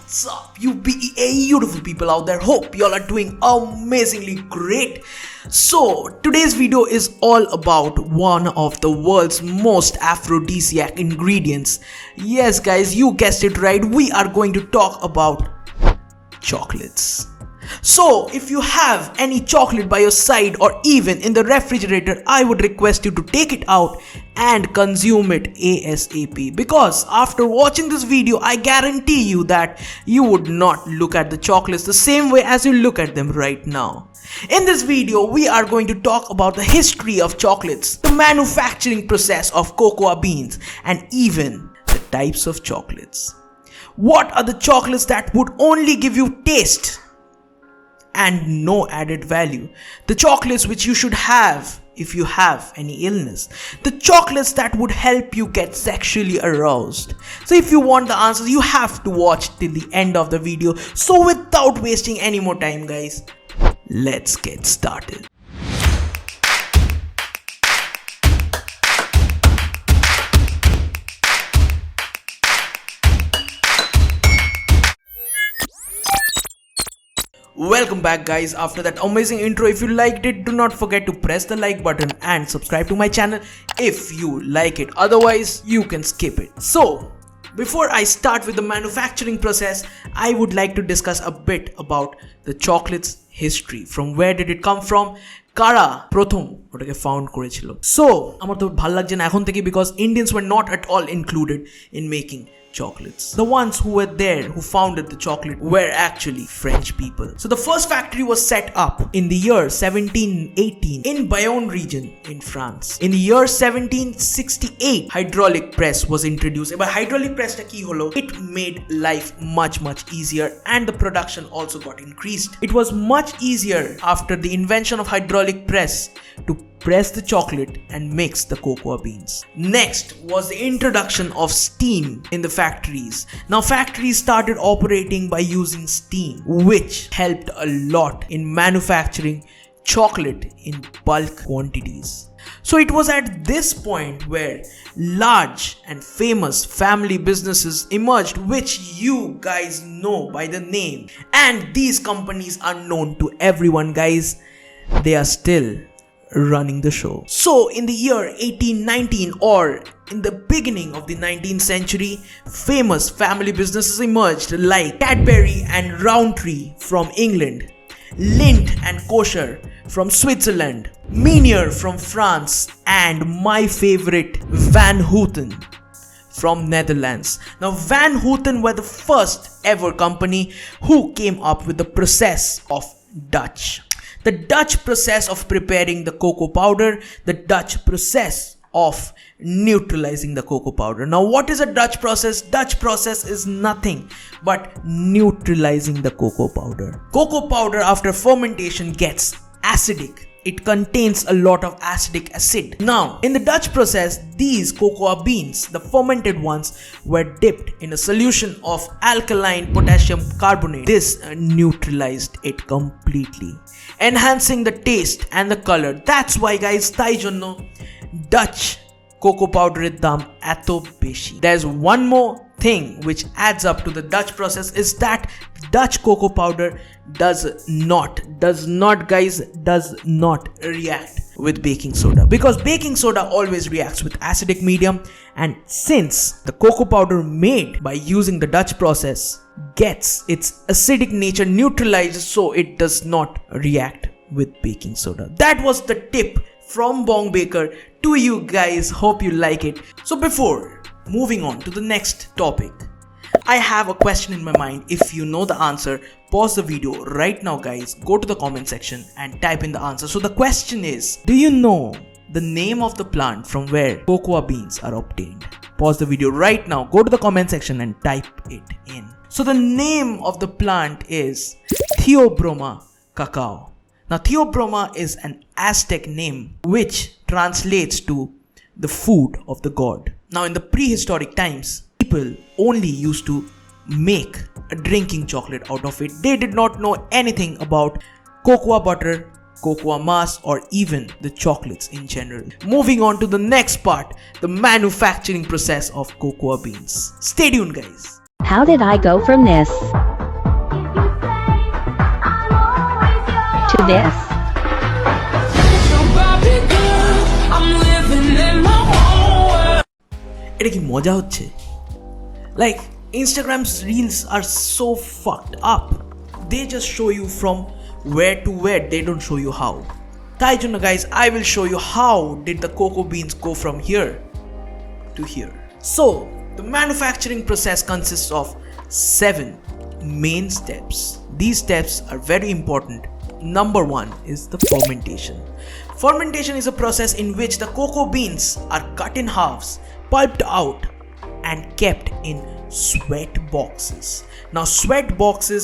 What's up, you beautiful people out there? Hope y'all are doing amazingly great. So today's video is all about one of the world's most aphrodisiac ingredients. Yes guys, you guessed it right, we are going to talk about chocolates. So if you have any chocolate by your side or even in the refrigerator, I would request you to take it out and consume it ASAP, because after watching this video I guarantee you that you would not look at the chocolates the same way as you look at them right now. In this video we are going to talk about the history of chocolates, the manufacturing process of cocoa beans, and even the types of chocolates. What are the chocolates that would only give you taste and no added value? The chocolates which you should have if you have any illness. The chocolates that would help you get sexually aroused. So if you want the answers, you have to watch till the end of the video. So without wasting any more time guys, let's get started. Welcome back guys. After that amazing intro, if you liked it, do not forget to press the like button and subscribe to my channel if you like it. Otherwise, you can skip it. So, before I start with the manufacturing process, I would like to discuss a bit about the chocolate's history. From where did it come from? কারা প্রথম ওটাকে found করেছিল? So, আমার তো ভালো লাগছে না এখন থেকে, because Indians were not at all included in making chocolates. The ones who were there, who founded the chocolate, were actually French people. So the first factory was set up in the year 1718 in Bayonne region in France. In the year 1768, hydraulic press was introduced. But hydraulic press ta ki holo? It made life much easier and the production also got increased. It was much easier after the invention of hydraulic press to press the chocolate and mix the cocoa beans. Next was the introduction of steam in the factories. Now factories started operating by using steam, which helped a lot in manufacturing chocolate in bulk quantities. So it was at this point where large and famous family businesses emerged, which you guys know by the name. And these companies are known to everyone guys. They are still running the show. So in the year 1819, or in the beginning of the 19th century, famous family businesses emerged like Cadbury and Rowntree from England, Lindt and Kosher from Switzerland, Meunier from France, and my favorite Van Houten from Netherlands. Now Van Houten were the first ever company who came up with the process of Dutch. The Dutch process of preparing the cocoa powder, the Dutch process of neutralizing the cocoa powder. Now what is a Dutch process? Dutch process is nothing but neutralizing the cocoa powder. Cocoa powder after fermentation gets acidic. It contains a lot of acetic acid. Now, in the Dutch process, these cocoa beans, the fermented ones, were dipped in a solution of alkaline potassium carbonate. This neutralized it completely, enhancing the taste and the color. That's why guys, tai jonno Dutch cocoa powder er dam eto beshi. There's one more thing which adds up to the Dutch process, is that Dutch cocoa powder does not react with baking soda, because baking soda always reacts with acidic medium, and since the cocoa powder made by using the Dutch process gets its acidic nature neutralized, so it does not react with baking soda. That was the tip from Bong Baker to you guys. Hope you like it. So before moving on to the next topic, I have a question in my mind. If you know the answer, pause the video right now guys, go to the comment section and type in the answer. So the question is, do you know the name of the plant from where cocoa beans are obtained? Pause the video right now, go to the comment section and type it in. So the name of the plant is Theobroma cacao. Now Theobroma is an Aztec name which translates to the food of the god. Now in the prehistoric times, people only used to make a drinking chocolate out of it. They did not know anything about cocoa butter, cocoa mass, or even the chocolates in general. Moving on to the next part, the manufacturing process of cocoa beans. Stay tuned guys. How did I go from this to this? এটা কি মজা হচ্ছে? Like Instagram's reels are so fucked up. They just show you from where to where, they don't show you how. তাই জন্য guys, I will show you how did the cocoa beans go from here to here. So the manufacturing process consists of 7 main steps. These steps are very important. Number 1 is the fermentation. Fermentation is a process in which the cocoa beans are cut in halves, pulped out and kept in sweat boxes. Now sweat boxes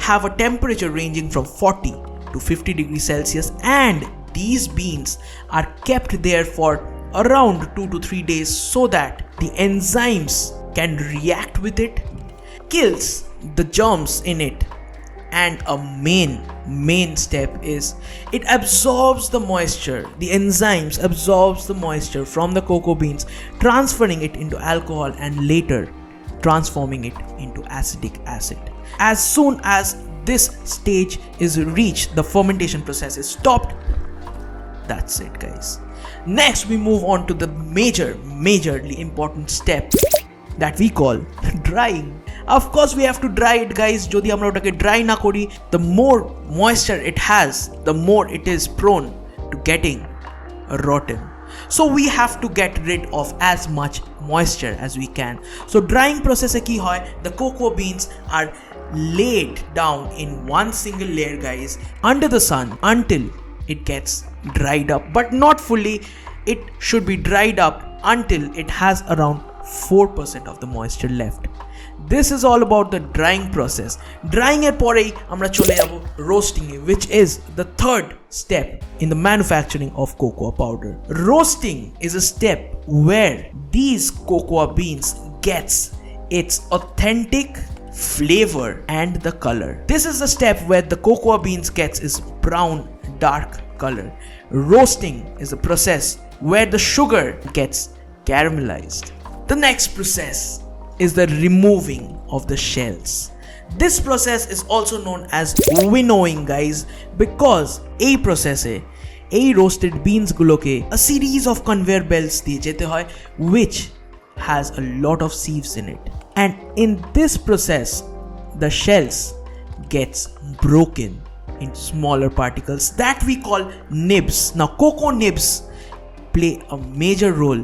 have a temperature ranging from 40 to 50 degrees Celsius, and these beans are kept there for around 2 to 3 days so that the enzymes can react with it, kills the germs in it, and a main step is it absorbs the moisture. The enzymes absorbs the moisture from the cocoa beans, transferring it into alcohol and later transforming it into acetic acid. As soon as this stage is reached, the fermentation process is stopped. That's it guys. Next we move on to the majorly important step that we call drying. Of course we have to dry it guys. Jodi amra otake dry na kori, the more moisture it has, the more it is prone to getting rotten. So we have to get rid of as much moisture as we can. So drying process e ki hoy, the cocoa beans are laid down in one single layer guys under the sun until it gets dried up, but not fully. It should be dried up until it has around 4% of the moisture left. This is all about the drying process. Drying er porei amra chole jabo roasting, which is the third step in the manufacturing of cocoa powder. Roasting is a step where these cocoa beans gets its authentic flavor and the color. This is the step where the cocoa beans gets its brown dark color. Roasting is a process where the sugar gets caramelized. The next process is the removing of the shells. This process is also known as winnowing guys, because a process a roasted beans guloke a series of conveyor belts diye jete hoy which has a lot of sieves in it, and in this process the shells gets broken in smaller particles that we call nibs. Now cocoa nibs play a major role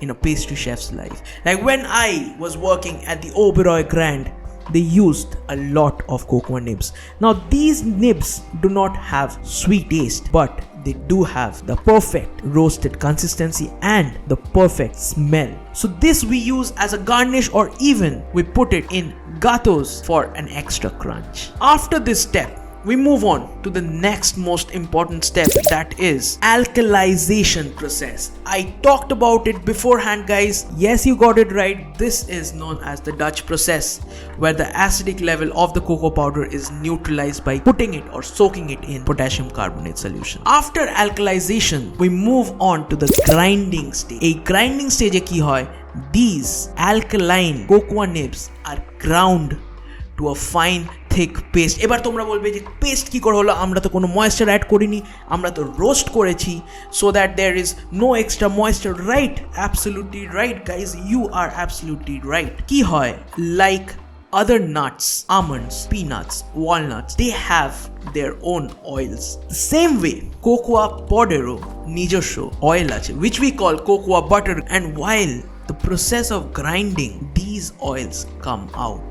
in a pastry chef's life. Like when I was working at the Oberoi Grand, they used a lot of cocoa nibs. Now these nibs do not have sweet taste, but they do have the perfect roasted consistency and the perfect smell. So this we use as a garnish, or even we put it in gatos for an extra crunch. After this step, we move on to the next most important step, that is alkalization process. I talked about it beforehand guys. Yes, you got it right. This is known as the Dutch process, where the acidic level of the cocoa powder is neutralized by putting it or soaking it in potassium carbonate solution. After alkalization, we move on to the grinding stage. A grinding stage e ki hoy, these alkaline cocoa nibs are ground to a fine thick paste. এবার তোমরা বলবে যে paste কি করে হলো, আমরা তো কোনো ময়েশ্চার অ্যাড করিনি, আমরা তো রোস্ট করেছি, so that there is no extra moisture. Right, absolutely right guys, you are absolutely right. কি হয়, like other nuts, almonds, peanuts, walnuts, they have their own oils. The same way cocoa powder নিজস্ব oil আছে, which we call cocoa butter, and while the process of grinding, these oils come out,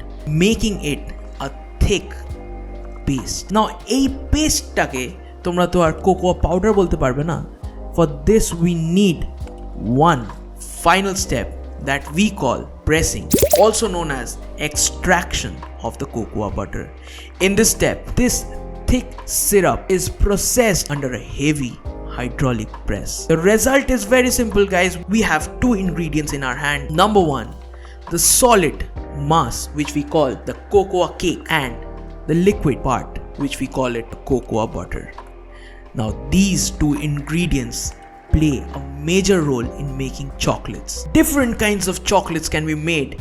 making it a thick paste. Now এই পেস্টটাকে তোমরা তো আর cocoa powder বলতে পারবে না. For this we need one final step that we call pressing, also known as extraction of the cocoa butter. In this step, this thick syrup is processed under a heavy hydraulic press. The result is very simple guys. We have two ingredients in our hand. Number 1, the solid mass, which we call the cocoa cake, and the liquid part, which we call it cocoa butter. Now these two ingredients play a major role in making chocolates. Different kinds of chocolates can be made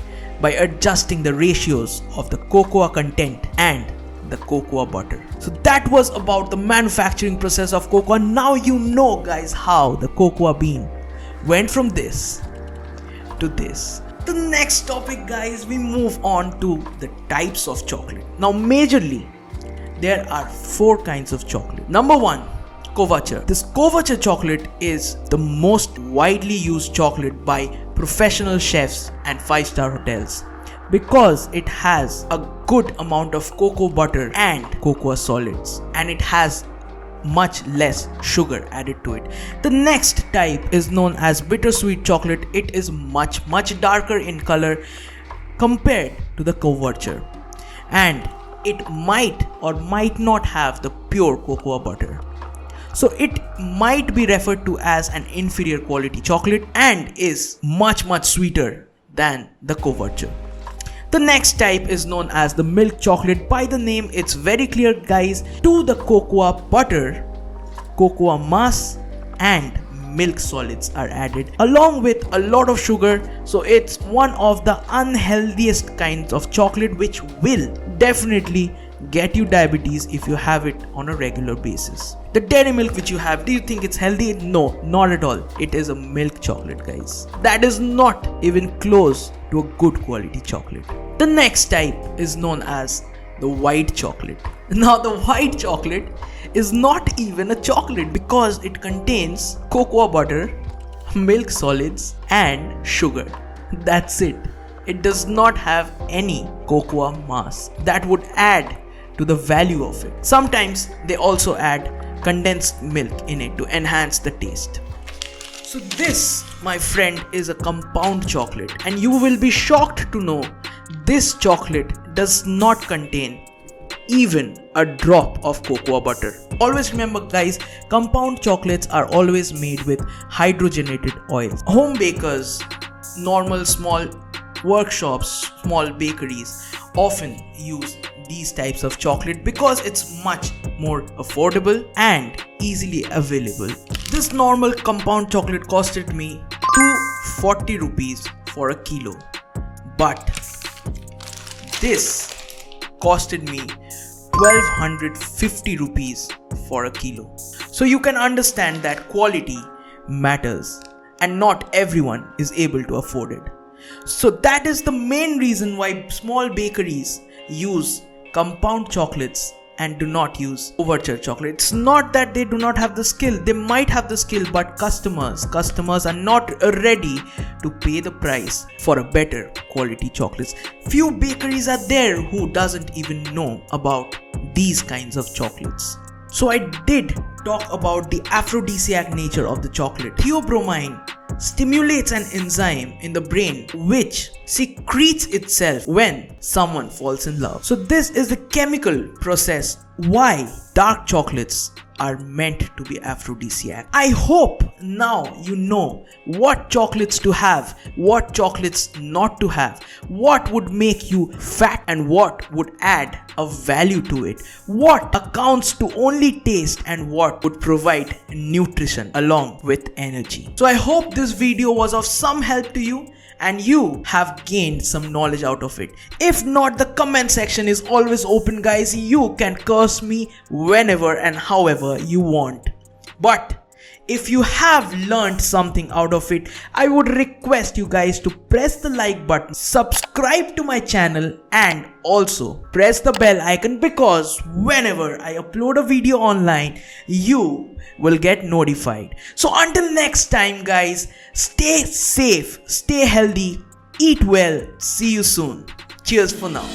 by adjusting the ratios of the cocoa content and the cocoa butter. So that was about the manufacturing process of cocoa. Now you know guys how the cocoa bean went from this to this. The next topic guys, we move on to the types of chocolate. Now majorly there are 4 kinds of chocolate. Number 1, couverture. This couverture chocolate is the most widely used chocolate by professional chefs and 5-star hotels because it has a good amount of cocoa butter and cocoa solids, and it has much less sugar added to it. The next type is known as bittersweet chocolate. It is much darker in color compared to the couverture, and it might or might not have the pure cocoa butter. So it might be referred to as an inferior quality chocolate and is much sweeter than the couverture. The next type is known as the milk chocolate. By the name, it's very clear guys. To the cocoa butter, cocoa mass and milk solids are added along with a lot of sugar. So it's one of the unhealthiest kinds of chocolate which will definitely get you diabetes if you have it on a regular basis. The dairy milk which you have, do you think it's healthy? No, not at all. It is a milk chocolate guys. That is not even close to a good quality chocolate. The next type is known as the white chocolate. Now the white chocolate is not even a chocolate because it contains cocoa butter, milk solids and sugar. That's it. It does not have any cocoa mass that would add to the value of it. Sometimes they also add condensed milk in it to enhance the taste. So this, my friend, is a compound chocolate, and you will be shocked to know this chocolate does not contain even a drop of cocoa butter. Always remember guys, compound chocolates are always made with hydrogenated oils. Home bakers, normal small workshops, small bakeries often use these types of chocolate because it's much more affordable and easily available. This normal compound chocolate costed me 240 rupees for a kilo, but this costed me 1250 rupees for a kilo. So you can understand that quality matters and not everyone is able to afford it. So that is the main reason why small bakeries use compound chocolates and do not use couverture chocolate. It's not that they do not have the skill. They might have the skill, but customers are not ready to pay the price for a better quality chocolates. Few bakeries are there who doesn't even know about these kinds of chocolates. So I did talk about the aphrodisiac nature of the chocolate. Theobromine stimulates an enzyme in the brain which secretes itself when someone falls in love. So this is the chemical process why dark chocolates are meant to be aphrodisiac. I hope now you know what chocolates to have, what chocolates not to have, what would make you fat and what would add a value to it, what accounts to only taste and what would provide nutrition along with energy. So I hope this video was of some help to you and you have gained some knowledge out of it. If not, the comment section is always open guys. You can curse me whenever and however you want. But if you have learned something out of it, I would request you guys to press the like button, subscribe to my channel and also press the bell icon, because whenever I upload a video online, you will get notified. So until next time guys, stay safe, stay healthy, eat well, see you soon. Cheers for now.